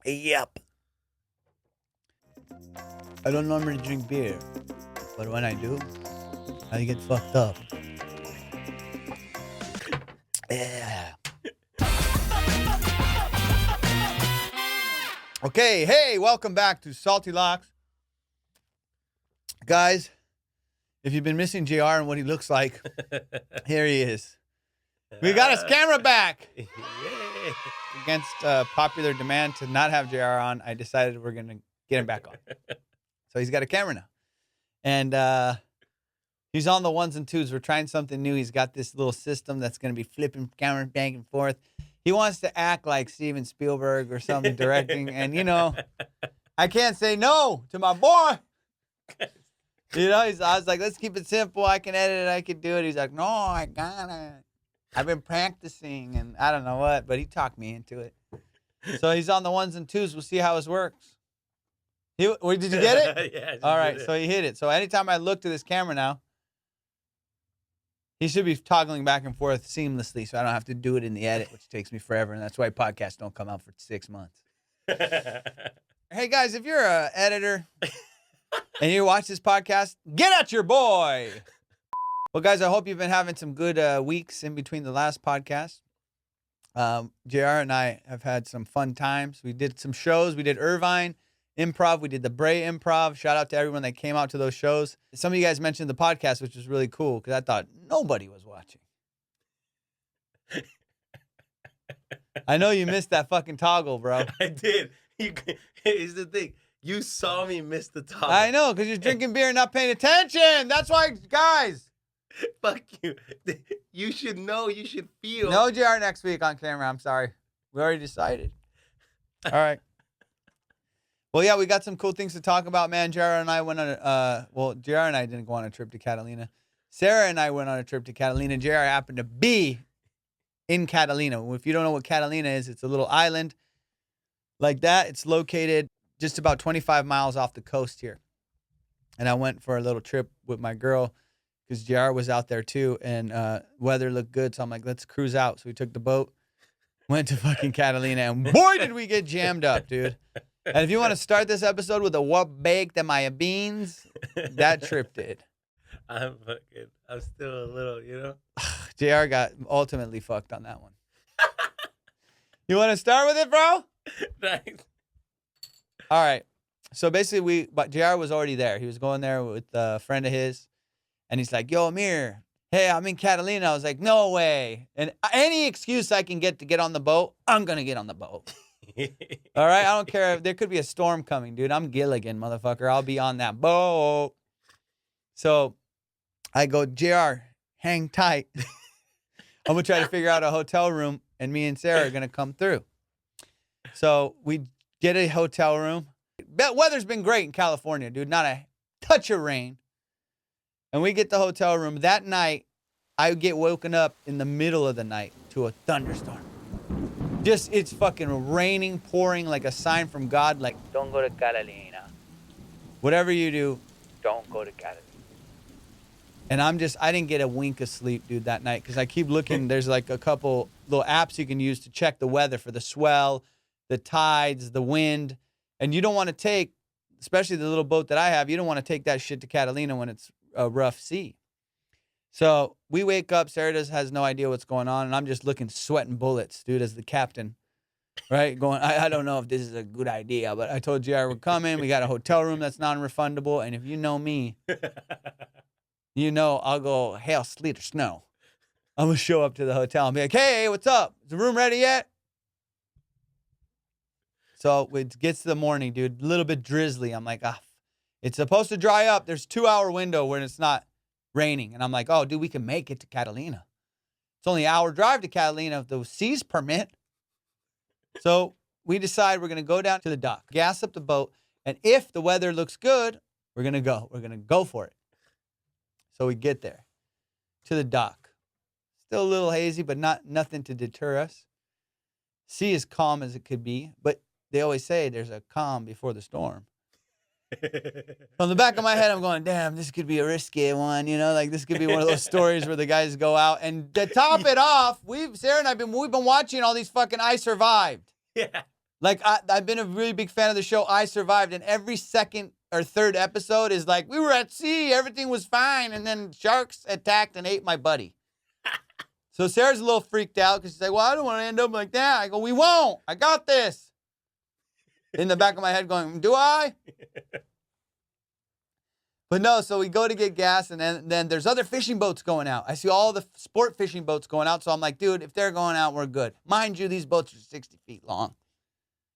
Yep. I don't normally drink beer, but when I do, I get fucked up. Yeah. Okay, hey, welcome back to Salty Locks. Guys, if you've been missing JR and what he looks like, here he is. We got his camera back. Yay. Against popular demand to not have JR on, I decided we're going to get him back on. So he's got a camera now. And he's on the ones and twos. We're trying something new. He's got this little system that's going to be flipping cameras back and forth. He wants to act like Steven Spielberg or something directing. And, you know, I can't say no to my boy. You know, I was like, let's keep it simple. I can edit it. I can do it. He's like, no, I gotta. I've been practicing and I don't know what, but he talked me into it. So he's on the ones and twos. We'll see how this works. Did you get it? Yeah. All right, so he hit it. So anytime I look to this camera now, he should be toggling back and forth seamlessly so I don't have to do it in the edit, which takes me forever. And that's why podcasts don't come out for 6 months. Hey, guys, if you're an editor and you watch this podcast, get at your boy. Well, guys, I hope you've been having some good weeks in between the last podcast. JR and I have had some fun times. We did some shows. We did Irvine Improv. We did the Bray Improv. Shout out to everyone that came out to those shows. Some of you guys mentioned the podcast, which was really cool because I thought nobody was watching. I know you missed that fucking toggle, bro. I did. Here's the thing. You saw me miss the toggle. I know, because you're drinking beer and not paying attention. That's why, guys. Fuck you. You should know. You should feel. No JR next week on camera. I'm sorry. We already decided. All right. Well, yeah, we got some cool things to talk about, man. JR and I went on JR and I didn't go on a trip to Catalina. Sarah and I went on a trip to Catalina. JR happened to be in Catalina. If you don't know what Catalina is, it's a little island like that. It's located just about 25 miles off the coast here. And I went for a little trip with my girl because JR was out there too, and weather looked good. So I'm like, let's cruise out. So we took the boat, went to fucking Catalina, and boy, did we get jammed up, dude. And if you want to start this episode with a what baked am I beans, that trip did. I'm still a little, you know. JR got ultimately fucked on that one. You want to start with it, bro? Right. All right. So basically, but JR was already there. He was going there with a friend of his, and he's like, "Yo, Amir, hey, I'm in Catalina." I was like, "No way!" And any excuse I can get to get on the boat, I'm gonna get on the boat. All right, I don't care if there could be a storm coming, dude. I'm Gilligan, motherfucker. I'll be on that boat. So I go, JR, hang tight. I'm gonna try to figure out a hotel room, and me and Sarah are gonna come through. So we get a hotel room. Weather's been great in California, dude. Not a touch of rain. And we get the hotel room. That night, I get woken up in the middle of the night to a thunderstorm. Just, it's fucking raining, pouring like a sign from God, like, don't go to Catalina. Whatever you do, don't go to Catalina. And I didn't get a wink of sleep, dude, that night, because I keep looking. There's like a couple little apps you can use to check the weather for the swell, the tides, the wind. And you don't want to take, especially the little boat that I have, you don't want to take that shit to Catalina when it's a rough sea. So we wake up, Sarah has no idea what's going on, and I'm just looking, sweating bullets, dude, as the captain, right? Going, I don't know if this is a good idea, but I told JR we're coming. We got a hotel room that's non-refundable, and if you know me, you know I'll go, hail, sleet, or snow. I'm going to show up to the hotel and be like, hey, what's up? Is the room ready yet? So it gets to the morning, dude, a little bit drizzly. I'm like, it's supposed to dry up. There's 2-hour window when it's not raining. And I'm like, oh, dude, we can make it to Catalina. It's only an hour drive to Catalina if the seas permit. So we decide we're going to go down to the dock, gas up the boat. And if the weather looks good, we're going to go. We're going to go for it. So we get there to the dock. Still a little hazy, but nothing to deter us. Sea is calm as it could be, but they always say there's a calm before the storm. From the back of my head, I'm going, damn, this could be a risky one, you know, like this could be one of those stories where the guys go out. And to top it off, Sarah and we've been watching all these fucking I Survived. Yeah. Like, I've been a really big fan of the show I Survived, and every second or third episode is like, we were at sea, everything was fine, and then sharks attacked and ate my buddy. So Sarah's a little freaked out because she's like, well, I don't want to end up like that. I go, we won't. I got this. In the back of my head going, do I? But no, so we go to get gas, and then there's other fishing boats going out. I see all the sport fishing boats going out, so I'm like, dude, if they're going out, we're good. Mind you, these boats are 60 feet long.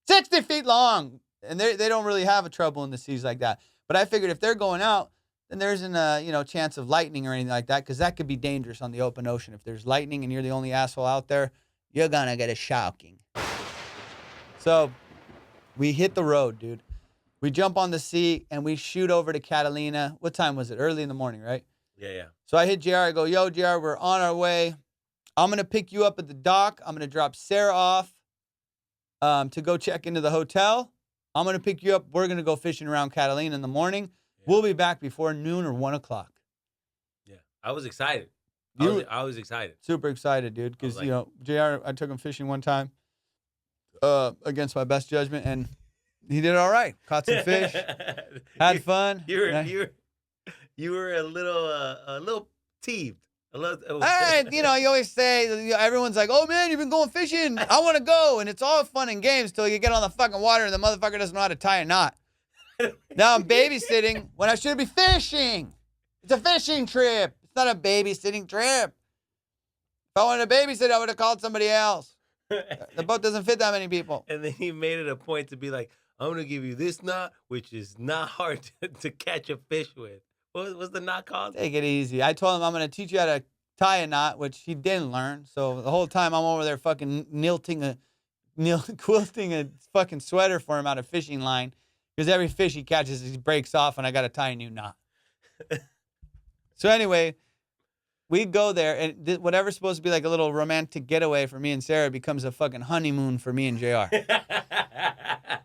60 feet long! And they don't really have a trouble in the seas like that. But I figured if they're going out, then there isn't a chance of lightning or anything like that, because that could be dangerous on the open ocean. If there's lightning and you're the only asshole out there, you're gonna get a shocking. So we hit the road, dude. We jump on the sea and we shoot over to Catalina. What time was it? Early in the morning, right? Yeah. So I hit JR. I go, yo, JR, we're on our way. I'm going to pick you up at the dock. I'm going to drop Sarah off to go check into the hotel. I'm going to pick you up. We're going to go fishing around Catalina in the morning. Yeah. We'll be back before noon or 1 o'clock. Yeah. I was excited. I was excited. Super excited, dude. Because, JR, I took him fishing one time against my best judgment, and he did all right. Caught some fish. Had fun. You were a little teeved. Hey, you always say, everyone's like, oh man, you've been going fishing. I want to go. And it's all fun and games till you get on the fucking water and the motherfucker doesn't know how to tie a knot. Now I'm babysitting when I should be fishing. It's a fishing trip. It's not a babysitting trip. If I wanted to babysit, I would have called somebody else. The boat doesn't fit that many people. And then he made it a point to be like, I'm going to give you this knot, which is not hard to catch a fish with. What was the knot called? Take it easy. I told him I'm going to teach you how to tie a knot, which he didn't learn. So the whole time I'm over there fucking quilting a fucking sweater for him out of fishing line. Because every fish he catches, he breaks off, and I got to tie a new knot. So anyway, we go there, and whatever's supposed to be like a little romantic getaway for me and Sarah becomes a fucking honeymoon for me and JR.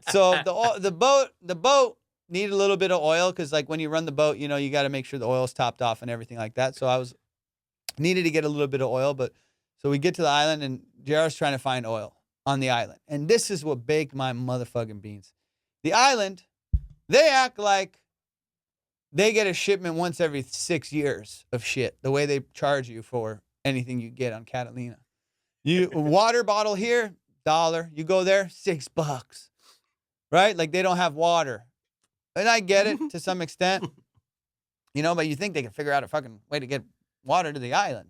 So the boat needed a little bit of oil because, like, when you run the boat, you got to make sure the oil's topped off and everything like that. So I needed to get a little bit of oil, so we get to the island, and JR's trying to find oil on the island. And this is what baked my motherfucking beans. The island, they act like they get a shipment once every 6 years of shit, the way they charge you for anything you get on Catalina. Water bottle here, $1. You go there, $6. Right? Like, they don't have water. And I get it to some extent. But you think they can figure out a fucking way to get water to the island.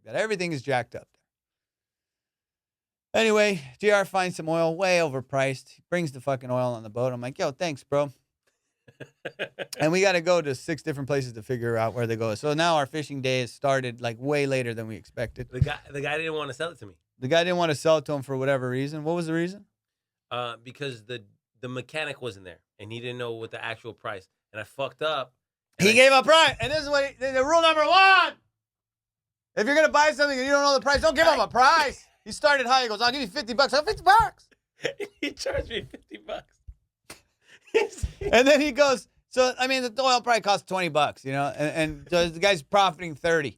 But everything is jacked up there. Anyway, JR finds some oil, way overpriced. He brings the fucking oil on the boat. I'm like, yo, thanks, bro. And we got to go to 6 different places to figure out where they go. So now our fishing day has started like way later than we expected. The guy didn't want to sell it to me. The guy didn't want to sell it to him for whatever reason. What was the reason? Because the mechanic wasn't there, and he didn't know what the actual price. And I fucked up. He gave a price. And this is what the rule number 1. If you're going to buy something and you don't know the price, don't give him a price. He started high. He goes, I'll give you $50. I go, $50. He charged me $50. And then he goes, so, I mean, the oil probably costs $20, and the guy's profiting 30.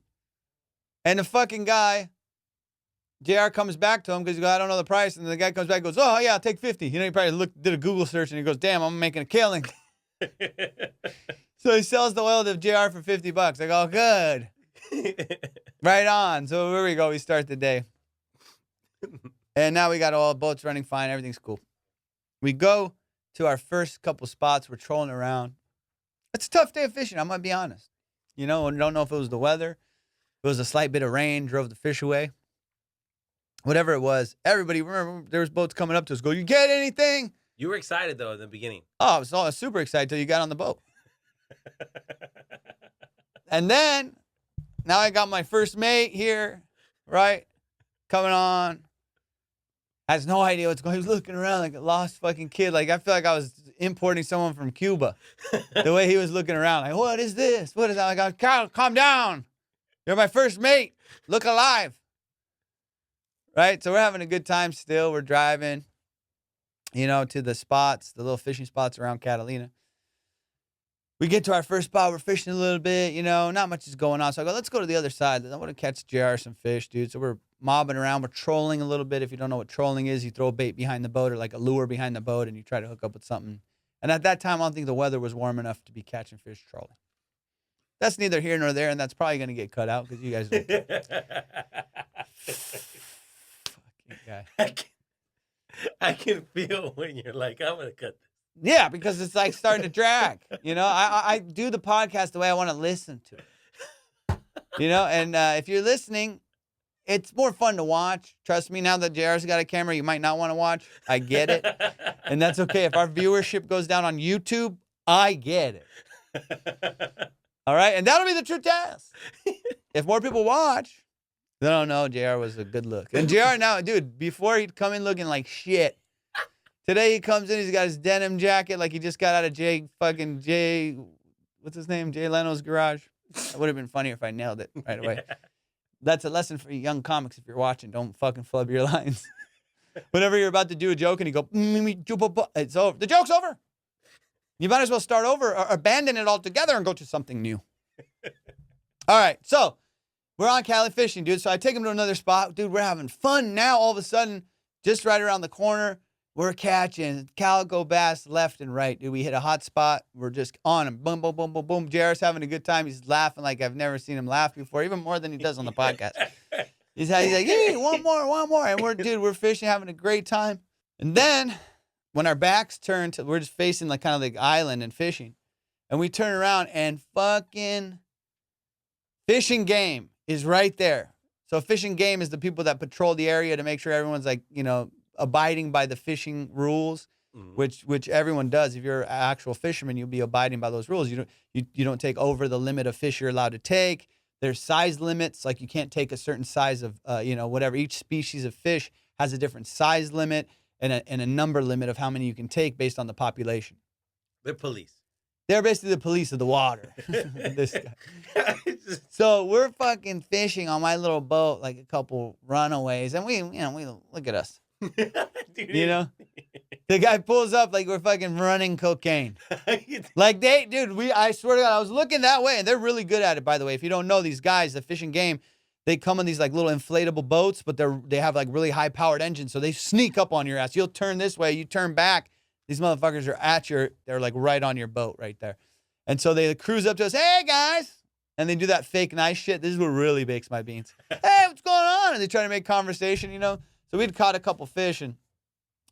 And the fucking guy, JR comes back to him because he goes, I don't know the price. And the guy comes back and goes, oh, yeah, I'll take 50. He probably did a Google search and he goes, damn, I'm making a killing. So he sells the oil to JR for $50. I go, good. Right on. So here we go. We start the day. And now we got all boats running fine. Everything's cool. We go to our first couple spots. We're trolling around. It's a tough day of fishing, I'm going to be honest. I don't know if it was the weather. It was a slight bit of rain, drove the fish away. Whatever it was, everybody, remember, there was boats coming up to us, go, you get anything? You were excited, though, in the beginning. Oh, I was super excited till you got on the boat. And then, now I got my first mate here, right? Coming on. Has no idea what's going on. He was looking around like a lost fucking kid. Like, I feel like I was importing someone from Cuba. The way he was looking around. Like, what is this? What is that? Like, Kyle, calm down. You're my first mate. Look alive. Right? So we're having a good time still. We're driving, to the spots, the little fishing spots around Catalina. We get to our first spot. We're fishing a little bit, not much is going on. So I go, let's go to the other side. I want to catch JR some fish, dude. So we're mobbing around. We're trolling a little bit. If you don't know what trolling is, you throw a bait behind the boat or like a lure behind the boat and you try to hook up with something. And at that time, I don't think the weather was warm enough to be catching fish trolling. That's neither here nor there, and that's probably going to get cut out because you guys don't. Fucking guy. I can feel when you're like, I'm going to cut this. Yeah, because it's like starting to drag. You know, I do the podcast the way I want to listen to it. You know, and if you're listening, it's more fun to watch. Trust me, now that JR's got a camera, you might not want to watch. I get it. And that's okay. If our viewership goes down on YouTube, I get it. All right? And that'll be the true test. If more people watch, they don't know JR was a good look. And JR now, dude, before he'd come in looking like shit, today he comes in, he's got his denim jacket like he just got out of what's his name? Jay Leno's garage. It would have been funnier if I nailed it right away. That's a lesson for young comics if you're watching. Don't fucking flub your lines. Whenever you're about to do a joke and you go, it's over. The joke's over. You might as well start over or abandon it altogether and go to something new. All right, so we're on Cali fishing, dude. So I take him to another spot. Dude, we're having fun now. All of a sudden, just right around the corner, we're catching calico bass left and right, dude. We hit a hot spot. We're just on him. Boom, boom, boom, boom, boom. JR's having a good time. He's laughing like I've never seen him laugh before, even more than he does on the podcast. He's like, hey, one more. And we're fishing, having a great time. And then when our backs turn to, we're just facing like kind of like island and fishing. And we turn around and fucking fishing game is right there. So fishing game is the people that patrol the area to make sure everyone's like, you know, abiding by the fishing rules, which everyone does. If you're an actual fisherman, you'll be abiding by those rules. You don't take over the limit of fish you're allowed to take. There's size limits, like you can't take a certain size of, whatever. Each species of fish has a different size limit and a number limit of how many you can take based on the population. They're police. They're basically the police of the water. This guy. So we're fucking fishing on my little boat, like a couple runaways, and we look at us. Dude. You know, the guy pulls up like we're fucking running cocaine. Like I swear to God, I was looking that way, and they're really good at it, by the way. If you don't know these guys, the fishing game, they come in these like little inflatable boats, but they have like really high powered engines, so they sneak up on your ass. You'll turn this way, you turn back. These motherfuckers are they're like right on your boat right there. And so they cruise up to us, hey guys. And they do that fake nice shit. This is what really bakes my beans. Hey, what's going on? And they try to make conversation, you know. So we'd caught a couple fish and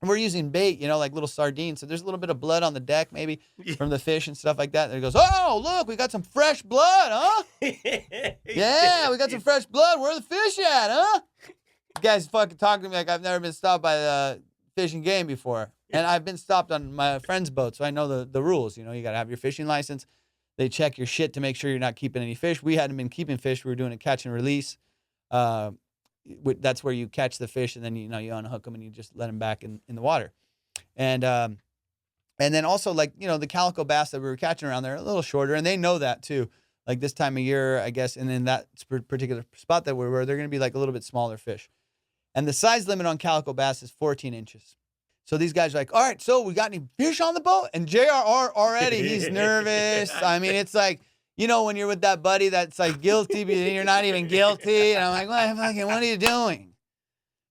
we're using bait, you know, like little sardines. So there's a little bit of blood on the deck maybe from the fish and stuff like that. And he goes, oh, look, we got some fresh blood, huh? Yeah, we got some fresh blood. Where are the fish at, huh? The guy's fucking talking to me like I've never been stopped by the fishing game before. And I've been stopped on my friend's boat, so I know the rules. You know, you got to have your fishing license. They check your shit to make sure you're not keeping any fish. We hadn't been keeping fish. We were doing a catch and release. That's where you catch the fish, and then, you know, you unhook them and you just let them back in the water. And then also, like, you know, the calico bass that we were catching around there are a little shorter, and they know that too. Like this time of year, I guess, and in that particular spot that we were, they're going to be like a little bit smaller fish. And the size limit on calico bass is 14 inches. So these guys are like, all right, so we got any fish on the boat? And JR already, he's nervous. I mean, it's like, you know, when you're with that buddy that's like guilty, but you're not even guilty. And I'm like, what are you doing?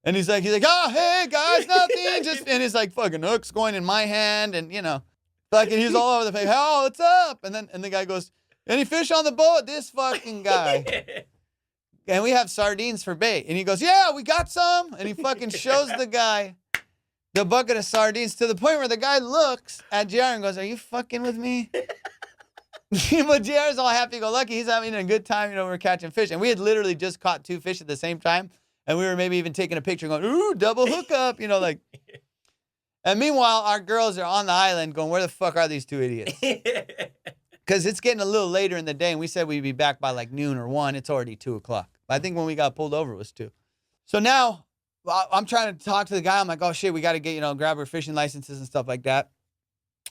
And he's like, oh, hey, guys, nothing. And it's like fucking hooks going in my hand. And, you know, fucking he's all over the place. Oh, what's up? And the guy goes, any fish on the boat? This fucking guy. And we have sardines for bait. And he goes, yeah, we got some. And he fucking shows the guy the bucket of sardines to the point where the guy looks at JR and goes, are you fucking with me? But JR's all happy-go-lucky. He's having a good time, you know, we're catching fish. And we had literally just caught 2 fish at the same time. And we were maybe even taking a picture going, ooh, double hookup, you know, like. And meanwhile, our girls are on the island going, where the fuck are these 2 idiots? Because it's getting a little later in the day, and we said we'd be back by like noon or 1. It's already 2 o'clock. But I think when we got pulled over, it was 2. So now I'm trying to talk to the guy. I'm like, oh, shit, we got to get, you know, grab our fishing licenses and stuff like that.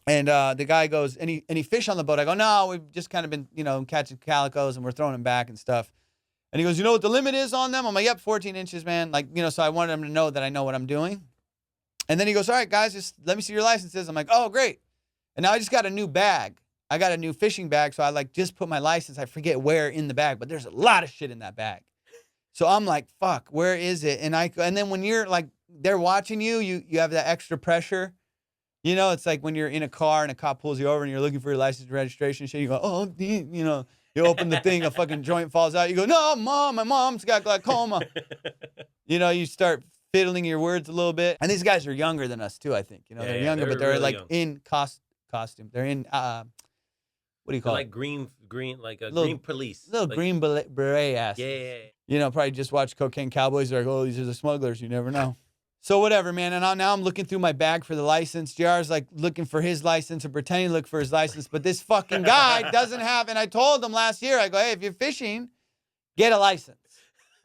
And the guy goes, any fish on the boat? I go, no, we've just kind of been, you know, catching calicos, and we're throwing them back and stuff. And he goes, you know what the limit is on them? I'm like, yep, 14 inches, man. Like, you know, so I wanted him to know that I know what I'm doing. And then he goes, all right, guys, just let me see your licenses. I'm like, oh, great. And now I just got a new bag. I got a new fishing bag, so I like just put my license. I forget where in the bag, but there's a lot of shit in that bag. So I'm like, fuck, where is it? And then when you're like, they're watching you, you have that extra pressure. You know, it's like when you're in a car and a cop pulls you over and you're looking for your license and registration shit. You go, oh, you know, you open the thing, a fucking joint falls out. You go, no, mom, my mom's got glaucoma. You know, you start fiddling your words a little bit. And these guys are younger than us too, I think. You know, they're younger, but they're really like young. in costume. They're in, what do you call They're it? like green, like a Little- green police. Little like, green beret ass. Yeah. You know, probably just watch Cocaine Cowboys. They're like, oh, these are the smugglers. You never know. So whatever, man. And now I'm looking through my bag for the license. JR's like looking for his license or pretending to look for his license. But this fucking guy doesn't have. And I told him last year, I go, hey, if you're fishing, get a license.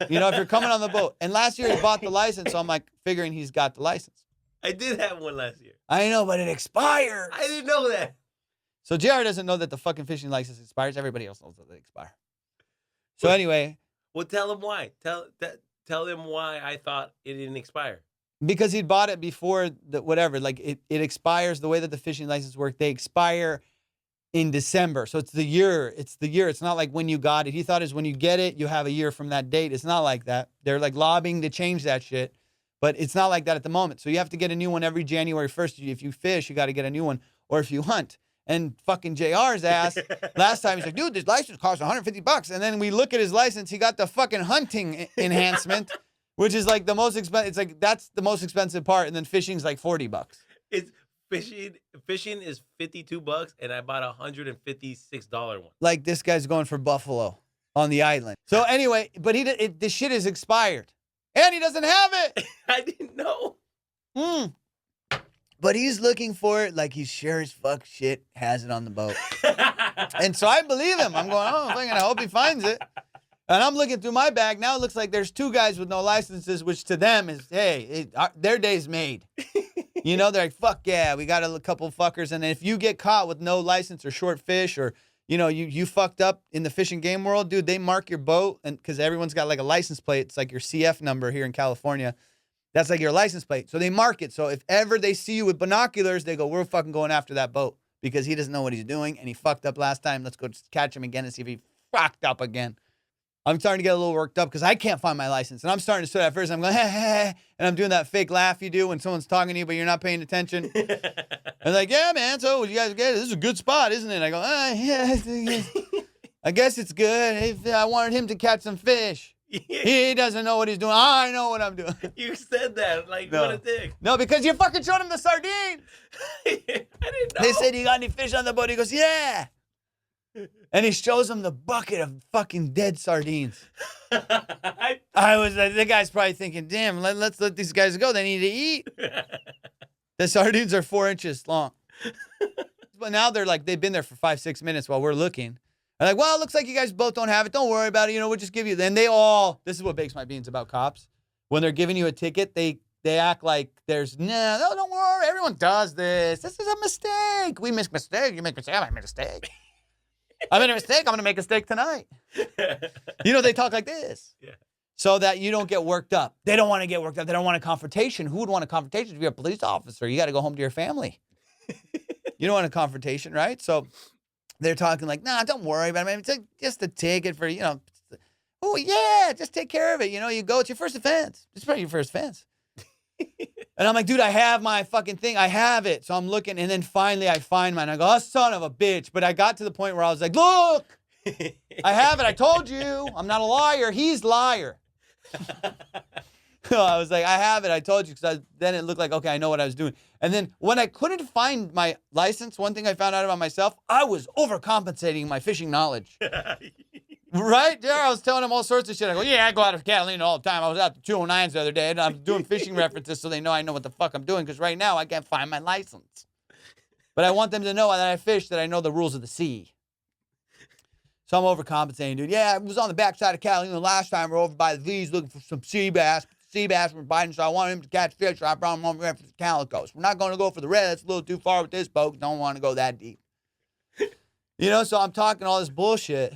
You know, if you're coming on the boat. And last year he bought the license. So I'm like figuring he's got the license. I did have one last year. I know, but it expires. I didn't know that. So JR doesn't know that the fucking fishing license expires. Everybody else knows that they expire. So anyway. Well, tell him why. Tell him why I thought it didn't expire. Because he'd bought it before the whatever, like it expires the way that the fishing license work. They expire in December. So it's the year. It's not like when you got it. He thought is when you get it, you have a year from that date. It's not like that. They're like lobbying to change that shit. But it's not like that at the moment. So you have to get a new one every January 1st. If you fish, you got to get a new one. Or if you hunt. And fucking JR's ass, last time he's like, dude, this license costs $150. And then we look at his license. He got the fucking hunting enhancement. Which is like the most expensive. It's like that's the most expensive part, and then fishing's like $40. It's fishing is $52, and I bought a $156 one. Like this guy's going for buffalo on the island. So anyway, but the shit is expired, and he doesn't have it. I didn't know. But he's looking for it like he's sure as fuck shit has it on the boat. And so I believe him. I'm going, oh, fucking, I hope he finds it. And I'm looking through my bag. Now it looks like there's two guys with no licenses, which to them is, hey, their day's made. You know, they're like, fuck yeah, we got a couple fuckers. And if you get caught with no license or short fish or, you know, you fucked up in the fish and game world, dude, they mark your boat. And because everyone's got like a license plate. It's like your CF number here in California. That's like your license plate. So they mark it. So if ever they see you with binoculars, they go, we're fucking going after that boat because he doesn't know what he's doing. And he fucked up last time. Let's go catch him again and see if he fucked up again. I'm starting to get a little worked up because I can't find my license. And I'm starting to sit at first. I'm going, hey, hey, hey. And I'm doing that fake laugh you do when someone's talking to you, but you're not paying attention. And like, yeah, man. So you guys get it. This is a good spot, isn't it? I go, yeah. I guess it's good. I wanted him to catch some fish. He doesn't know what he's doing. I know what I'm doing. You said that. Like, No. what a dick. No, because you fucking showed him the sardine. I didn't know. They said, you got any fish on the boat? He goes, yeah. And he shows him the bucket of fucking dead sardines. The guy's probably thinking, damn, let's let these guys go. They need to eat. The sardines are 4 inches long. But now they've been there for 5-6 minutes while we're looking. They're like, well, it looks like you guys both don't have it. Don't worry about it. You know, we'll just give you. Then this is what bakes my beans about cops. When they're giving you a ticket, they act like there's, no, don't worry. Everyone does this. This is a mistake. We make mistakes. You make mistakes. I made a mistake. I made a mistake. I'm going to make a mistake tonight. You know, they talk like this. Yeah. So that you don't get worked up. They don't want to get worked up. They don't want a confrontation. Who would want a confrontation? If you're a police officer, you got to go home to your family. You don't want a confrontation, right? So they're talking like, nah, don't worry about it. It's just a ticket for, you know, oh, yeah, just take care of it. You know, you go, it's your first offense. It's probably your first offense. And I'm like, dude, I have my fucking thing. I have it. So I'm looking, and then finally I find mine. I go, oh, son of a bitch. But I got to the point where I was like, look, I have it. I told you. I'm not a liar. He's liar. So I was like, I have it. I told you. Because then it looked like, okay, I know what I was doing. And then when I couldn't find my license, one thing I found out about myself, I was overcompensating my fishing knowledge. Right there, I was telling him all sorts of shit. I go, yeah, I go out to Catalina all the time. I was out to 209s the other day, and I'm doing fishing references so they know I know what the fuck I'm doing, because right now I can't find my license. But I want them to know that I fish, that I know the rules of the sea. So I'm overcompensating, dude. Yeah, I was on the backside of Catalina last time. We're over by the V's looking for some sea bass. Sea bass were biting, so I wanted him to catch fish. So I brought him over there for the calicos. We're not going to go for the red. That's a little too far with this boat. Don't want to go that deep. You know, so I'm talking all this bullshit.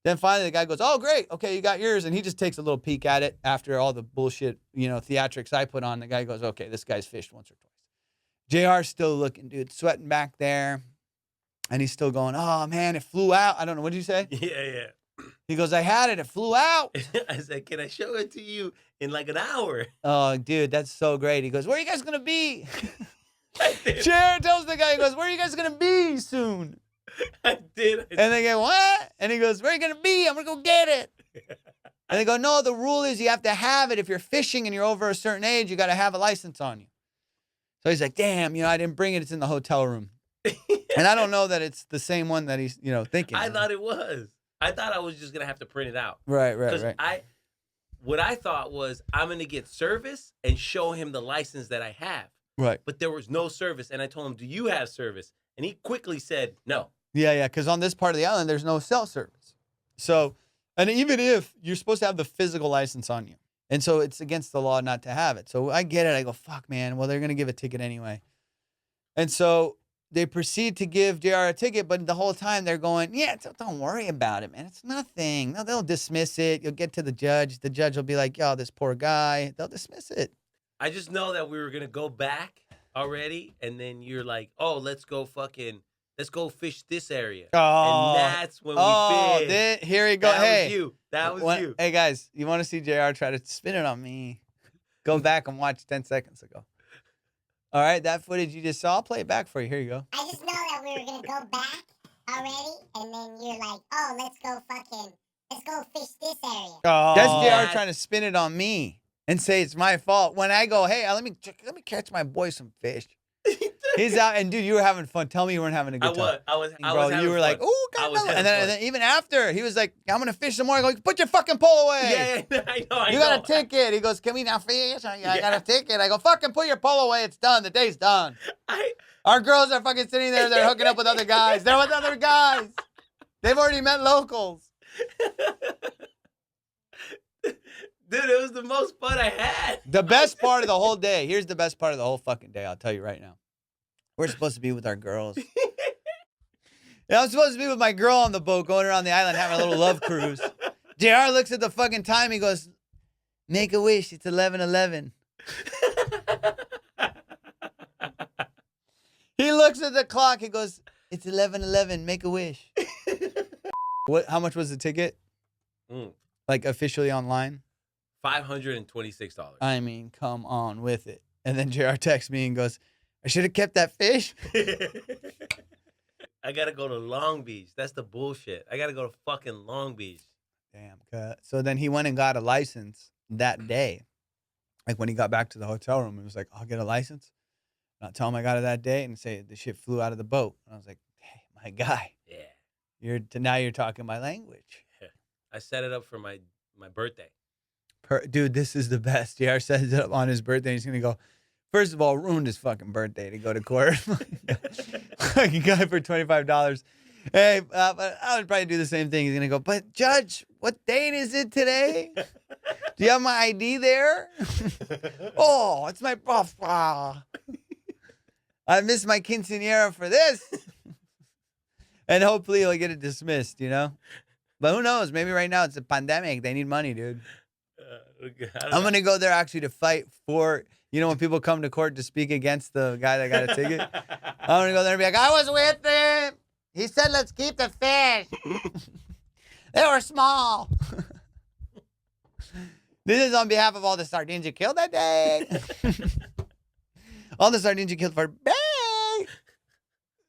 Then finally the guy goes, oh, great. Okay, you got yours. And he just takes a little peek at it after all the bullshit, you know, theatrics I put on. The guy goes, okay, this guy's fished once or twice. JR's still looking, dude, sweating back there. And he's still going, oh, man, it flew out. I don't know. What did you say? Yeah. He goes, I had it. It flew out. I said, can I show it to you in like an hour? Oh, dude, that's so great. He goes, where are you guys going to be? I did. Jared tells the guy, he goes, where are you guys going to be soon? I did. And they go, what? And he goes, where are you going to be? I'm going to go get it. And they go, no, the rule is you have to have it. If you're fishing and you're over a certain age, you got to have a license on you. So he's like, damn, I didn't bring it. It's in the hotel room. And I don't know that it's the same one that he's, thinking. I thought it was. I thought I was just going to have to print it out. Right. What I thought was I'm going to get service and show him the license that I have. Right. But there was no service. And I told him, do you have service? And he quickly said, no. Yeah. Because on this part of the island, there's no cell service. So, and even if you're supposed to have the physical license on you. And so it's against the law not to have it. So I get it. I go, fuck, man. Well, they're going to give a ticket anyway. And so they proceed to give JR a ticket, but the whole time they're going, yeah, don't worry about it, man. It's nothing. No, they'll dismiss it. You'll get to the judge. The judge will be like, yo, this poor guy. They'll dismiss it. I just know that we were going to go back already. And then you're like, oh, let's go fish this area. Oh, and that's when we fished. Here you go. That was you. Hey, guys, you want to see JR try to spin it on me? Go back and watch 10 seconds ago. All right, that footage you just saw, I'll play it back for you. Here you go. I just know that we were going to go back already, and then you're like, oh, let's go fish this area. Oh, that's JR trying to spin it on me and say it's my fault. When I go, hey, let me catch my boy some fish. He's out, and dude, you were having fun. Tell me you weren't having a good time. I was Bro, you were fun. like, oh, God, no. And then even after, he was like, I'm going to fish some more. I go, put your fucking pole away. Yeah, I know. You got a ticket. He goes, can we now fish? I got a ticket. I go, fucking put your pole away. It's done. The day's done. Our girls are fucking sitting there. They're hooking up with other guys. They're with other guys. They've already met locals. Dude, it was the most fun I had. The best part of the whole day. Here's the best part of the whole fucking day. I'll tell you right now. We're supposed to be with our girls. Yeah, I'm supposed to be with my girl on the boat going around the island having a little love cruise. JR looks at the fucking time. He goes, make a wish. It's 11:11. He looks at the clock. He goes, it's 11:11. Make a wish. How much was the ticket? Like officially online? $526. I mean, come on with it. And then JR texts me and goes, I should have kept that fish. I got to go to Long Beach. That's the bullshit. I got to go to fucking Long Beach. Damn. So then he went and got a license that day. Like when he got back to the hotel room, he was like, I'll get a license. And I'll tell him I got it that day and say the shit flew out of the boat. And I was like, hey, my guy. Yeah. Now you're talking my language. I set it up for my birthday. Dude, this is the best. JR sets it up on his birthday. He's going to go, first of all, ruined his fucking birthday to go to court. Like a guy for $25. Hey, but I would probably do the same thing. He's going to go, but Judge, what date is it today? Do you have my ID there? Oh, it's my buff. I missed my quinceañera for this. And hopefully he'll get it dismissed, But who knows? Maybe right now it's a pandemic. They need money, dude. I'm going to go there actually to fight for, when people come to court to speak against the guy that got a ticket. I'm going to go there and be like, I was with him. He said, let's keep the fish. They were small. This is on behalf of all the sardines you killed that day. All the sardines you killed for Bay.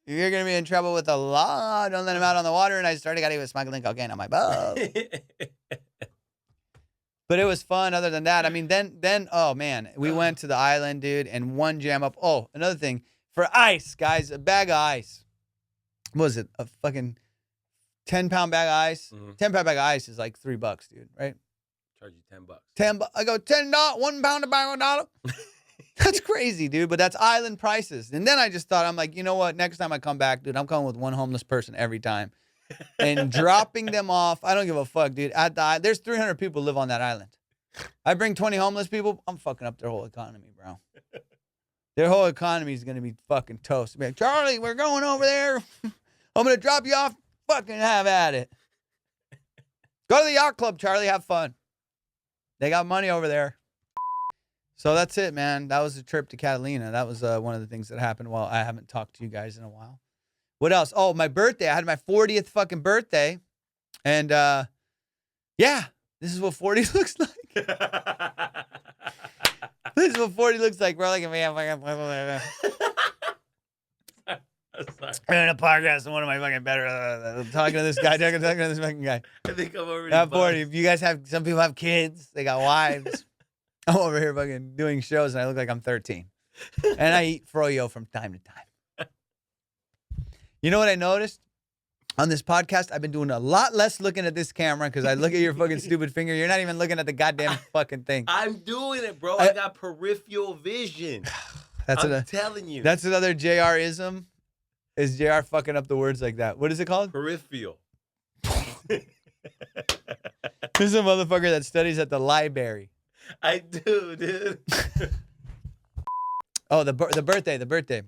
You're going to be in trouble with the law. Don't let him out on the water. And I started got he was smuggling cocaine on my boat. But it was fun other than that. I mean, then, oh, man. We went to the island, dude, and one jam up. Oh, another thing. For ice, guys, a bag of ice. What was it? A fucking 10-pound bag of ice? 10-pound bag of ice is like $3, dude, right? Charge you $10. I go, $10, 1 pound of bag of $1. That's crazy, dude, but that's island prices. And then I just thought, I'm like, you know what? Next time I come back, dude, I'm coming with one homeless person every time. And dropping them off. I don't give a fuck, dude. There's 300 people live on that island. I bring 20 homeless people. I'm fucking up their whole economy, bro. Their whole economy is going to be fucking toast. Be like, Charlie, we're going over there. I'm going to drop you off. Fucking have at it. Go to the yacht club, Charlie. Have fun. They got money over there. So that's it, man. That was a trip to Catalina. That was one of the things that happened while I haven't talked to you guys in a while. What else? Oh, my birthday. I had my 40th fucking birthday. And Yeah, this is what 40 looks like. This is what 40 looks like, bro. Like, man, I'm in a podcast and one of my fucking better talking to this guy, talking to this fucking guy. I think I'm already At 40, buzzed. if you guys have, some people have kids, they got wives. I'm over here fucking doing shows and I look like I'm 13. And I eat froyo from time to time. You know what I noticed? On this podcast, I've been doing a lot less looking at this camera because I look at your fucking stupid finger. You're not even looking at the goddamn fucking thing. I'm doing it, bro. I got peripheral vision. I'm telling you. That's another JR-ism. Is JR fucking up the words like that? What is it called? Peripheral. This is a motherfucker that studies at the library. I do, dude. Oh, the birthday.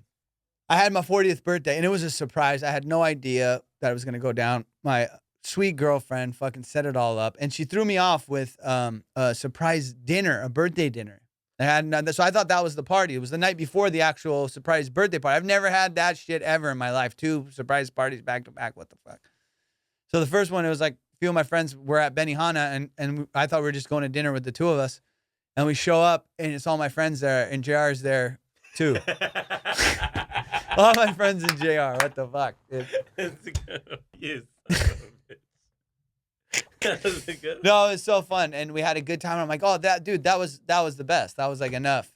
I had my 40th birthday, and it was a surprise. I had no idea that it was going to go down. My sweet girlfriend fucking set it all up, and she threw me off with a surprise dinner, a birthday dinner. So I thought that was the party. It was the night before the actual surprise birthday party. I've never had that shit ever in my life. 2 surprise parties back to back. What the fuck? So the first one, it was like a few of my friends were at Benihana, and I thought we were just going to dinner with the 2 of us. And we show up, and it's all my friends there, and JR's there too. All my friends in JR. What the fuck? Yes. No, it was so fun, and we had a good time. I'm like, oh, that was the best. That was like enough.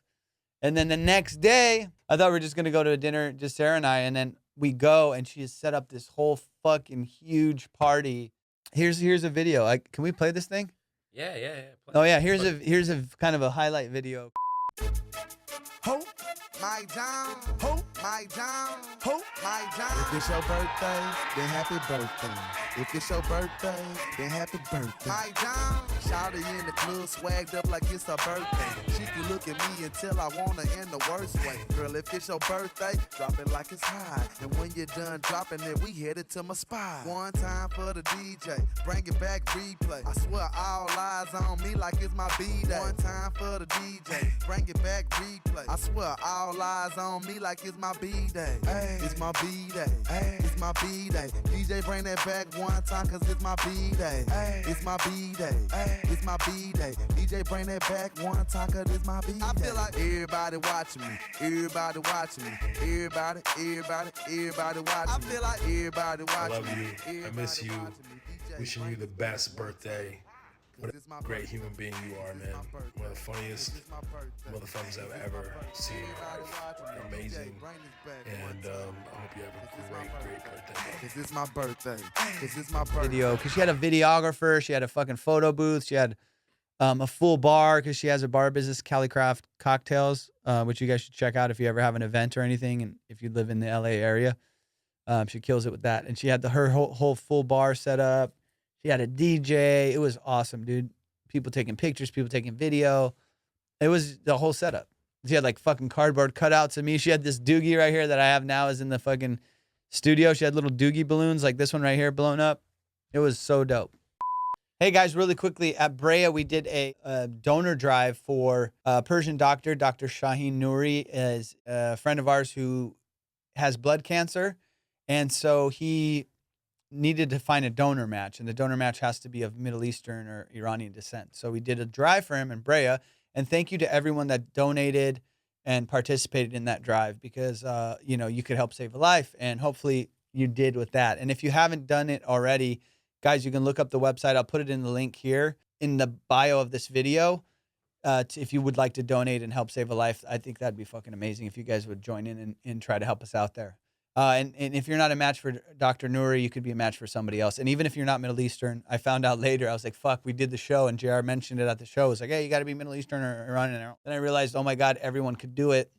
And then the next day, I thought we were just gonna go to a dinner, just Sarah and I, and then we go, and she has set up this whole fucking huge party. Here's a video. Can we play this thing? Yeah. Oh yeah, here's a kind of a highlight video. Hope my down, hope my down, hope my down. If it's your birthday, then happy birthday. If it's your birthday, then happy birthday. My down, shawty in the club, swagged up like it's her birthday. She can look at me and tell I want her in the worst way. Girl, if it's your birthday, drop it like it's high. And when you're done dropping it, we headed to my spot. One time for the DJ, bring it back, replay. I swear all eyes on me like it's my B-day. One time for the DJ, bring it back, replay. I swear all eyes on me like it's my B-day. Ay, it's my B-day. Ay, it's my B-day. DJ bring that back one time cause it's my B-day. Ay, it's my B-day. Ay, it's my B-day. DJ bring that back one time cause it's my B-day. I feel like everybody watching me. Everybody watching me. Everybody watching me. I feel like everybody watching me. I love you. I miss you. Wishing you the best birthday. What a great human being you are, man. One of the funniest motherfuckers I've ever seen in my life. You're amazing. And I hope you have a great birthday. Cause it's my birthday. Cause it's my birthday. Video, because she had a videographer, she had a fucking photo booth, she had a full bar because she has a bar business, Cali Craft Cocktails, which you guys should check out if you ever have an event or anything, and if you live in the LA area. She kills it with that, and she had her whole full bar set up. She had a DJ. It was awesome, dude. People taking pictures, people taking video. It was the whole setup. She had like fucking cardboard cutouts of me. She had this doogie right here that I have now is in the fucking studio. She had little doogie balloons like this one right here blown up. It was so dope. Hey guys, really quickly, at Brea, we did a donor drive for a Persian doctor. Dr. Shaheen Nouri is a friend of ours who has blood cancer. And so he needed to find a donor match, and the donor match has to be of Middle Eastern or Iranian descent. So we did a drive for him in Brea, and thank you to everyone that donated and participated in that drive because, you could help save a life, and hopefully you did with that. And if you haven't done it already, guys, you can look up the website. I'll put it in the link here in the bio of this video. If you would like to donate and help save a life, I think that'd be fucking amazing if you guys would join in and try to help us out there. And if you're not a match for Dr. Nouri, you could be a match for somebody else. And even if you're not Middle Eastern, I found out later, I was like, fuck, we did the show, and JR mentioned it at the show. It was like, hey, you got to be Middle Eastern or Iranian. Then I realized, oh my God, everyone could do it,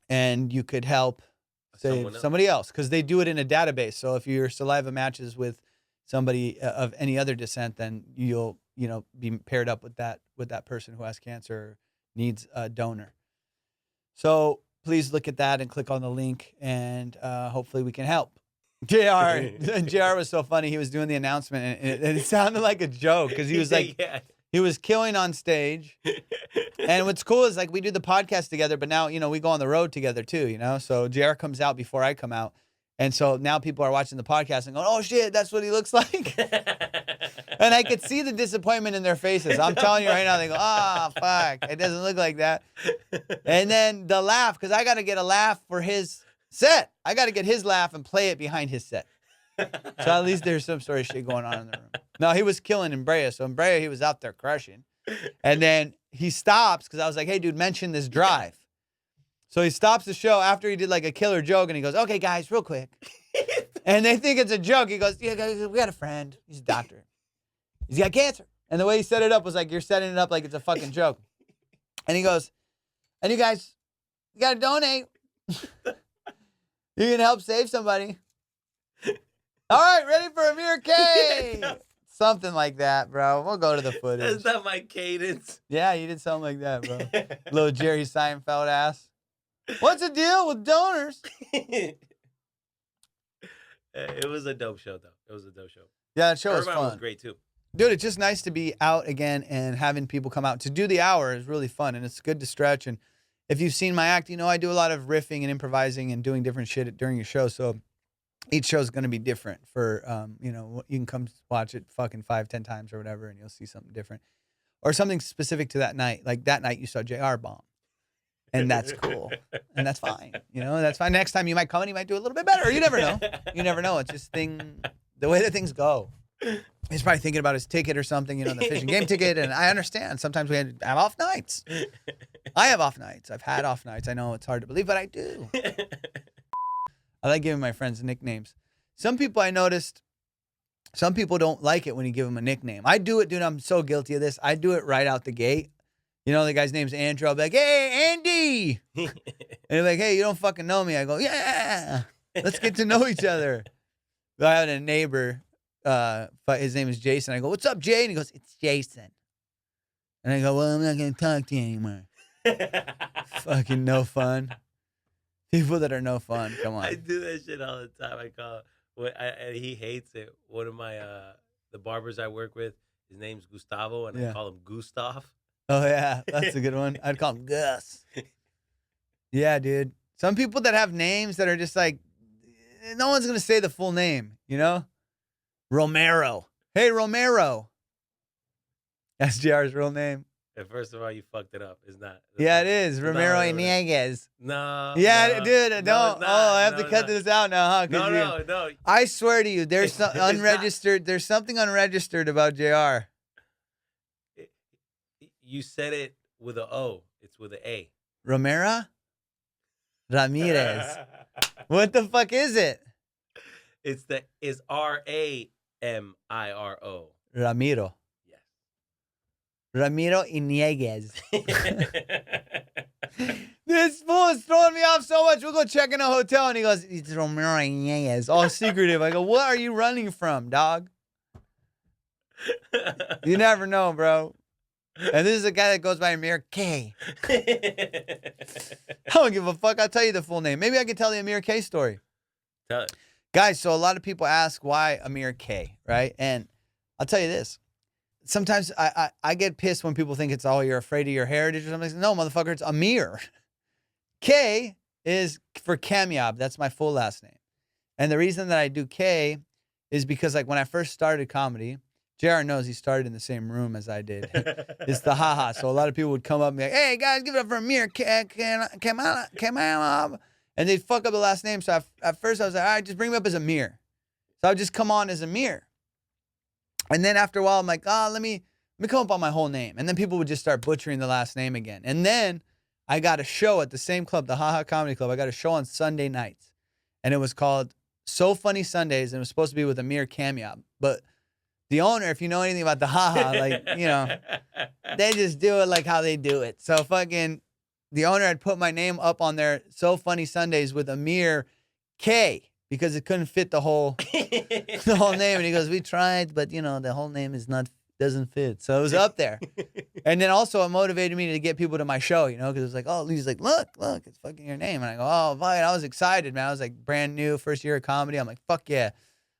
and you could help save somebody else because they do it in a database. So if your saliva matches with somebody of any other descent, then you'll, be paired up with that person who has cancer or needs a donor. So please look at that and click on the link, and hopefully we can help. JR was so funny. He was doing the announcement, and it sounded like a joke because he was like, he was killing on stage. And what's cool is like we do the podcast together, but now, we go on the road together too, So JR comes out before I come out. And so now people are watching the podcast and going, oh shit, that's what he looks like. And I could see the disappointment in their faces. I'm telling you right now, they go, oh, fuck. It doesn't look like that. And then the laugh, because I got to get a laugh for his set. I got to get his laugh and play it behind his set. So at least there's some sort of shit going on in the room. No, he was killing in Brea. So in Brea, he was out there crushing. And then he stops because I was like, hey, dude, mention this drive. So he stops the show after he did like a killer joke and he goes, okay, guys, real quick. And they think it's a joke. He goes, yeah, guys, we got a friend. He's a doctor. He's got cancer. And the way he set it up was like, you're setting it up like it's a fucking joke. And he goes, and you guys, you got to donate. You can help save somebody. All right, ready for Amir K. Something like that, bro. We'll go to the footage. That's not my cadence. Yeah, you did something like that, bro. Little Jerry Seinfeld ass. What's the deal with donors? It was a dope show, though. It was a dope show. Yeah, that show was Irvine fun. was great, too. Dude, it's just nice to be out again and having people come out. To do the hour is really fun, and it's good to stretch. And if you've seen my act, you know I do a lot of riffing and improvising and doing different shit during your show. So each show is going to be different for, you know, you can come watch it fucking 5-10 times or whatever, and you'll see something different. Or something specific to that night. Like that night you saw JR bomb. And that's cool. And that's fine. You know, that's fine. Next time you might come and you might do a little bit better. You never know. You never know. It's just the way that things go. He's probably thinking about his ticket or something, you know, the fishing game ticket. And I understand. Sometimes we have off nights. I have off nights. I've had off nights. I know it's hard to believe, but I do. I like giving my friends nicknames. Some people I noticed, some people don't like it when you give them a nickname. I do it, dude. I'm so guilty of this. I do it right out the gate. You know, the guy's name's Andrew. I'll be like, hey, Andy. And they're like, hey, you don't fucking know me. I go, yeah, let's get to know each other. I had a neighbor, but his name is Jason. I go, what's up, Jay? And he goes, it's Jason. And I go, well, I'm not going to talk to you anymore. Fucking no fun. People that are no fun. Come on. I do that shit all the time. I call and he hates it. One of my the barbers I work with, his name's Gustavo, and I call him Gustav. Oh yeah, that's a good one. I'd call him Gus. Yeah, dude. Some people that have names that are just like, no one's gonna say the full name. You know, Romero. Hey, Romero. That's JR's real name. And first of all, you fucked it up. It's not. Yeah, it is. Romero Iñiguez. No. Yeah, no, dude, no, don't. it's not. Oh, I have No, to cut this out now, huh? No. I swear to you, there's some It's not. unregistered. There's something unregistered about JR. You said it with a O. It's with an A. Romero Ramirez. What the fuck is it? It's Ramiro. Ramiro. Yes. Ramiro Iñiguez. This fool is throwing me off so much. We'll go check in a hotel, and he goes, it's Ramiro Iñiguez. All secretive. I go, what are you running from, dog? You never know, bro. And this is a guy that goes by Amir K. I don't give a fuck. I'll tell you the full name. Maybe I can tell the Amir K story. Tell it. Guys, so a lot of people ask why Amir K, right? And I'll tell you this. Sometimes I get pissed when people think it's, oh, you're afraid of your heritage or something. No, motherfucker, it's Amir. K is for Kamyab. That's my full last name. And the reason that I do K is because, like, when I first started comedy, JR knows he started in the same room as I did. It's the haha. So a lot of people would come up and be like, hey, guys, give it up for Amir. Kamyab. And they'd fuck up the last name. So at first I was like, all right, just bring me up as Amir. So I would just come on as Amir. And then after a while, I'm like, let me come up on my whole name. And then people would just start butchering the last name again. And then I got a show at the same club, the Haha Comedy Club. I got a show on Sunday nights. And it was called So Funny Sundays. And it was supposed to be with Amir Kamyab. But the owner, if you know anything about the Haha, like, you know, they just do it like how they do it. So fucking the owner had put my name up on there, So Funny Sundays with Amir K, because it couldn't fit the whole name. And he goes, we tried, but you know, the whole name doesn't fit. So it was up there. And then also it motivated me to get people to my show, you know, because it was like, oh, he's like, look, it's fucking your name. And I go, oh, fine. I was excited, man. I was like brand new, first year of comedy. I'm like, fuck yeah.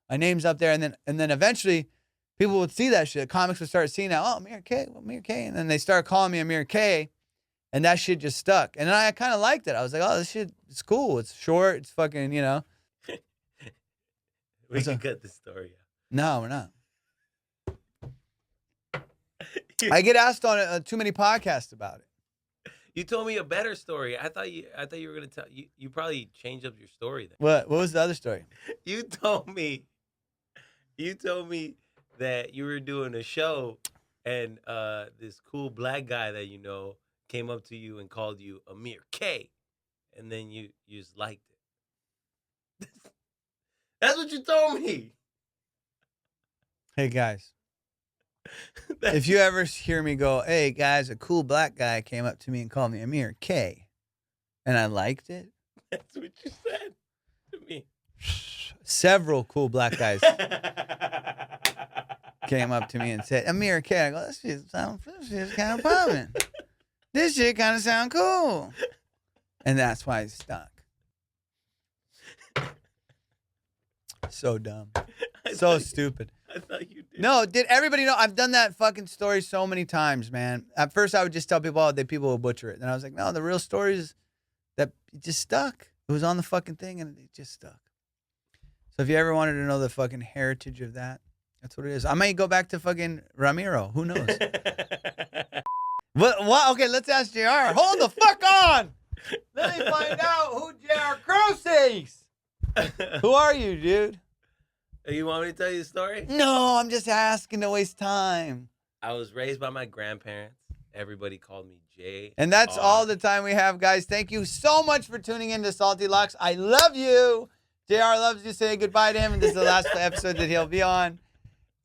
My name's up there. And then eventually people would see that shit. Comics would start seeing that, oh, Amir K. And then they start calling me Amir K. And that shit just stuck. And then I kind of liked it. I was like, oh, this shit is cool. It's short. It's fucking, you know. We can cut this story out. No, we're not. I get asked on too many podcasts about it. You told me a better story. I thought you were gonna tell you probably changed up your story then. What was the other story? You told me that you were doing a show and this cool black guy that you know came up to you and called you Amir K, and then you just liked it. That's what you told me. Hey guys, if you ever hear me go, hey guys, a cool black guy came up to me and called me Amir K, and I liked it. That's what you said to me. Several cool black guys came up to me and said, Amir K. I go, this shit's kind of popping. This shit kind of sound cool. And that's why it's stuck. So dumb. So stupid. I thought you did. No, did everybody know? I've done that fucking story so many times, man. At first, I would just tell people, that people will butcher it. And I was like, no, the real story is that it just stuck. It was on the fucking thing and it just stuck. So if you ever wanted to know the fucking heritage of that, that's what it is. I might go back to fucking Ramiro. Who knows? What? Okay, let's ask JR. Hold the fuck on. Let me find out who JR Cross is. Who are you, dude? You want me to tell you the story? No, I'm just asking to waste time. I was raised by my grandparents. Everybody called me Jay. And that's all the time we have, guys. Thank you so much for tuning in to Salty Locks. I love you. JR loves you. Say goodbye to him. And this is the last episode that he'll be on.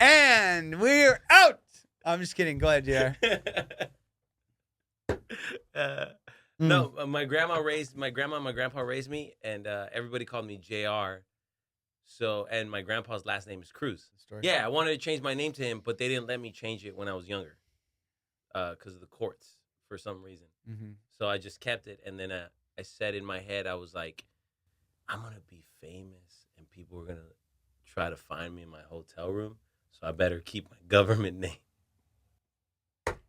And we're out. I'm just kidding. Go ahead, JR. No, my grandma and my grandpa raised me, and everybody called me JR. So, and my grandpa's last name is Cruz. Yeah, I wanted to change my name to him, but they didn't let me change it when I was younger because of the courts for some reason. Mm-hmm. So I just kept it, and then I said in my head, I was like, I'm going to be famous, and people are going to try to find me in my hotel room, so I better keep my government name.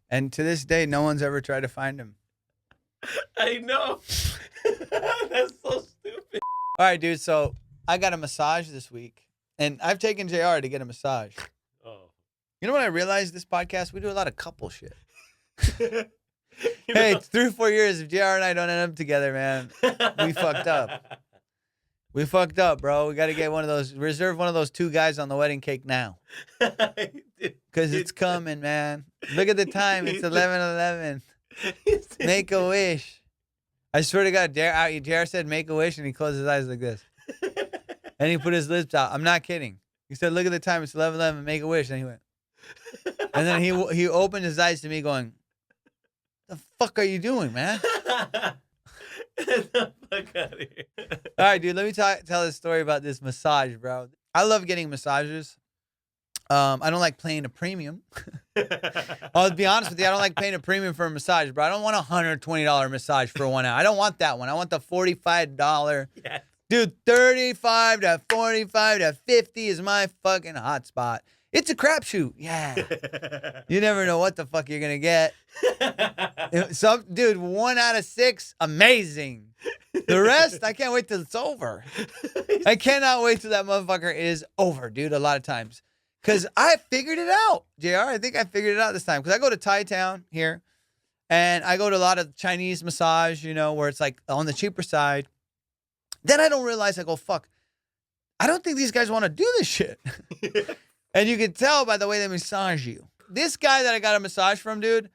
And to this day, no one's ever tried to find him. I know. That's so stupid. All right, dude, so I got a massage this week, and I've taken JR to get a massage. Oh. You know what I realized this podcast? We do a lot of couple shit. Hey, it's 3 or 4 years. If JR and I don't end up together, man, we fucked up. We fucked up, bro. We got to get reserve one of those 2 guys on the wedding cake now. Because it's coming, man. Look at the time. It's 11:11. Make a wish. I swear to God, JR said make a wish, and he closed his eyes like this. And he put his lips out. I'm not kidding. He said, look at the time. It's 11:11. Make a wish. And he went. And then he opened his eyes to me going, the fuck are you doing, man? Get the fuck out of here. All right, dude. Let me tell this story about this massage, bro. I love getting massages. I don't like paying a premium. I'll be honest with you. I don't like paying a premium for a massage, bro. I don't want a $120 massage for 1 hour. I don't want that one. I want the $45. Yes. Dude, 35 to 45 to 50 is my fucking hot spot. It's a crapshoot. Yeah. You never know what the fuck you're going to get. Dude, 1 out of 6, amazing. The rest, I can't wait till it's over. I cannot wait till that motherfucker is over, dude, a lot of times. Because I figured it out, JR. I think I figured it out this time. Because I go to Thai Town here, and I go to a lot of Chinese massage, where it's like on the cheaper side. Then I don't realize, I go, fuck, I don't think these guys want to do this shit. And you can tell by the way they massage you. This guy that I got a massage from, dude,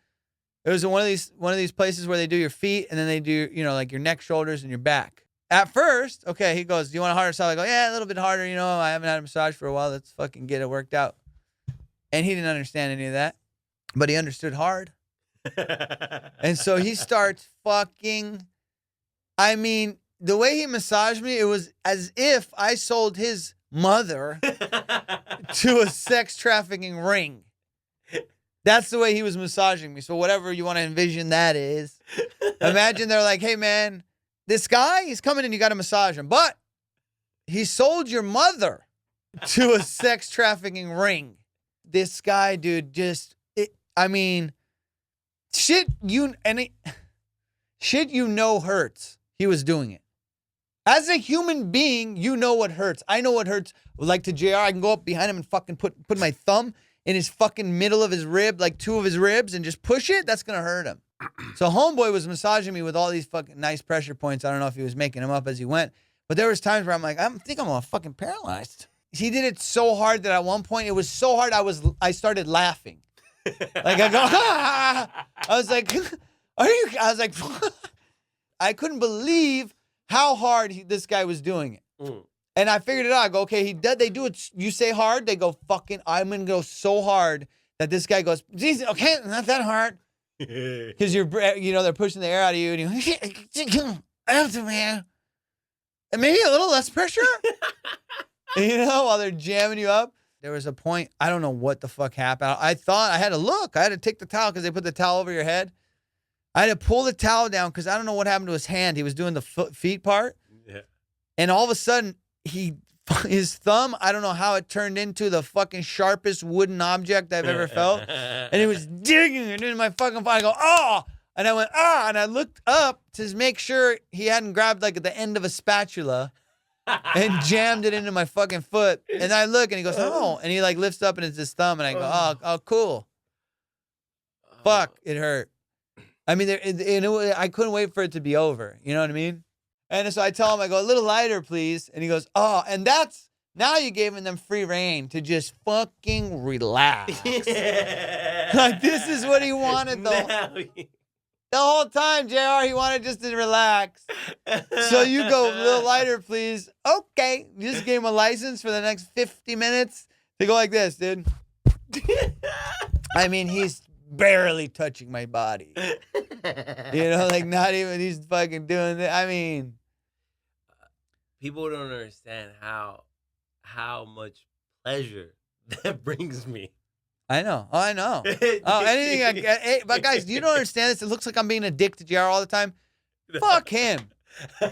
it was one of these places where they do your feet and then they do, like your neck, shoulders, and your back. At first, okay, he goes, do you want a harder massage? I go, yeah, a little bit harder. I haven't had a massage for a while. Let's fucking get it worked out. And he didn't understand any of that, but he understood hard. And so he starts fucking, the way he massaged me, it was as if I sold his mother to a sex trafficking ring. That's the way he was massaging me. So whatever you want to envision that is. Imagine they're like, hey, man, this guy, he's coming in, you got to massage him. But he sold your mother to a sex trafficking ring. This guy, dude, shit hurts. He was doing it. As a human being, you know what hurts. I know what hurts. Like to JR, I can go up behind him and fucking put my thumb in his fucking middle of his rib, like 2 of his ribs, and just push it, that's gonna hurt him. So homeboy was massaging me with all these fucking nice pressure points. I don't know if he was making them up as he went, but there was times where I'm like, I think I'm all fucking paralyzed. He did it so hard that at one point it was so hard I started laughing. Like I go, ah! I was like, I was like, I couldn't believe how hard this guy was doing it. Mm. And I figured it out. I go, okay, they do it. You say hard, they go fucking, I'm going to go so hard that this guy goes, geez, okay, not that hard. Because they're pushing the air out of you. And you, man. And maybe a little less pressure. While they're jamming you up. There was a point, I don't know what the fuck happened. I thought I had to look. I had to take the towel because they put the towel over your head. I had to pull the towel down because I don't know what happened to his hand. He was doing the feet part. Yeah. And all of a sudden, his thumb, I don't know how it turned into the fucking sharpest wooden object I've ever felt. And he was digging it into my fucking foot. I go, oh! And I went, ah! And I looked up to make sure he hadn't grabbed like at the end of a spatula and jammed it into my fucking foot. And I look and he goes, oh. And he like lifts up and it's his thumb. And I go, oh, cool. Fuck, it hurt. I mean, I couldn't wait for it to be over. You know what I mean? And so I tell him, I go, a little lighter, please. And he goes, oh, and now you gave them free reign to just fucking relax. Like, this is what he wanted, though. The whole time, JR, he wanted just to relax. So you go, a little lighter, please. Okay. You just gave him a license for the next 50 minutes to go like this, dude. I mean, he's barely touching my body. Like not even, he's fucking doing that. I mean. People don't understand how much pleasure that brings me. I know. Oh, I know. But guys, you don't understand this. It looks like I'm being a dick to JR all the time. Fuck him. All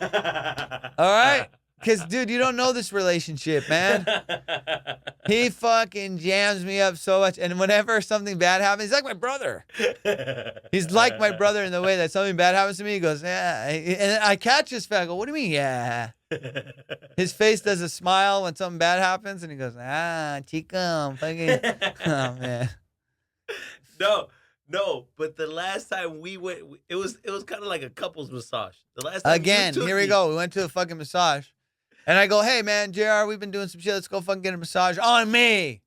right? Because, dude, you don't know this relationship, man. He fucking jams me up so much. And whenever something bad happens, he's like my brother. He's like my brother in the way that something bad happens to me. He goes, yeah. And I catch his face. I go, what do you mean, yeah? His face does a smile when something bad happens. And he goes, chico. Fucking. Oh, man. No, but the last time we went, it was kind of like a couples massage. The last time again, here we go. We went to a fucking massage. And I go, hey, man, JR, we've been doing some shit. Let's go fucking get a massage on me.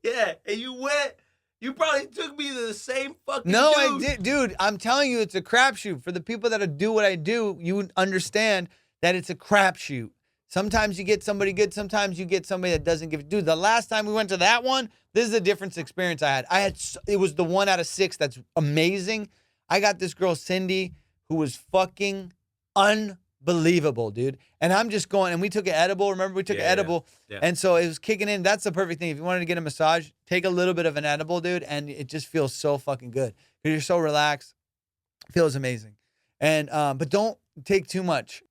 Yeah, and you went. You probably took me to the same fucking No, dude. I did. Dude, I'm telling you, it's a crapshoot. For the people that do what I do, you understand that it's a crapshoot. Sometimes you get somebody good. Sometimes you get somebody that doesn't give it. Dude, the last time we went to that one, this is a different experience I had. It was the 1 out of 6 that's amazing. I got this girl, Cindy, who was fucking unbelievable, dude. And I'm just going, and we took an edible. Remember, we took an edible. Yeah. And so it was kicking in. That's the perfect thing. If you wanted to get a massage, take a little bit of an edible, dude, and it just feels so fucking good. Because you're so relaxed. It feels amazing. And but don't take too much.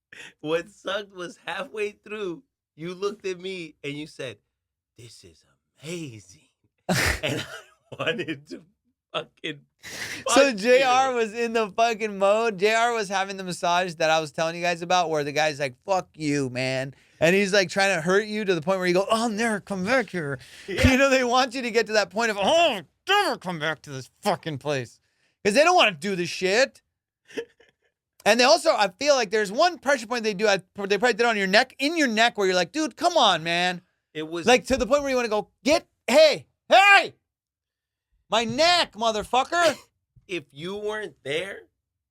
What sucked was halfway through, you looked at me and you said, this is amazing. And I wanted to fucking So JR was in the fucking mode. JR was having the massage that I was telling you guys about where the guy's like, fuck you, man. And he's like trying to hurt you to the point where you go, oh, never come back here. Yeah. They want you to get to that point of, oh, never come back to this fucking place. Because they don't want to do this shit. And they also, I feel like there's one pressure point they do. They probably did it on your neck, in your neck, where you're like, dude, come on, man. It was like to the point where you want to go, hey, my neck, motherfucker. If you weren't there,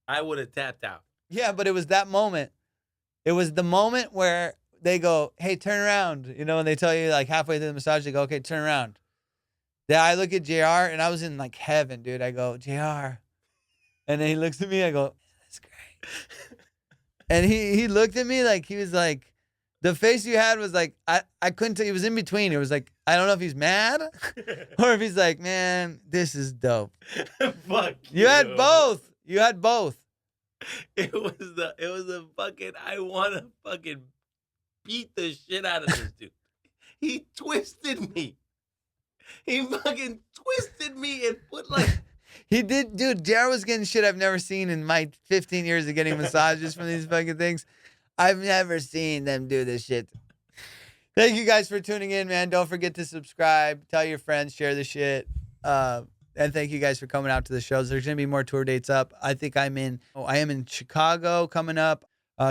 I would have tapped out. Yeah, but it was that moment. It was the moment where they go, hey, turn around. And they tell you like halfway through the massage, they go, okay, turn around. Then I look at JR and I was in like heaven, dude. I go, JR. And then he looks at me, I go, that's great. And he looked at me like, he was like, the face you had was like, I couldn't tell. He was in between. It was like, I don't know if he's mad or if he's like, man, this is dope. Fuck you. Had both. You had both. It was a fucking, I want to fucking beat the shit out of this dude. He twisted me. He fucking twisted me and put like. He did, dude. JR was getting shit I've never seen in my 15 years of getting massages from these fucking things. I've never seen them do this shit. Thank you guys for tuning in, man. Don't forget to subscribe. Tell your friends. Share the shit. And thank you guys for coming out to the shows. There's going to be more tour dates up. I think I am in Chicago coming up.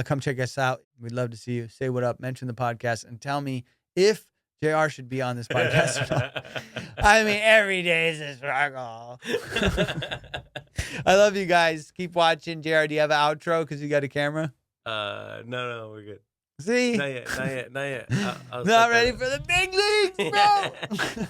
Come check us out. We'd love to see you. Say what up. Mention the podcast. And tell me if JR should be on this podcast or not. I mean, every day is a struggle. I love you guys. Keep watching. JR, do you have an outro because you got a camera? No, we're good. See? Not yet. Not ready for the big leagues, bro.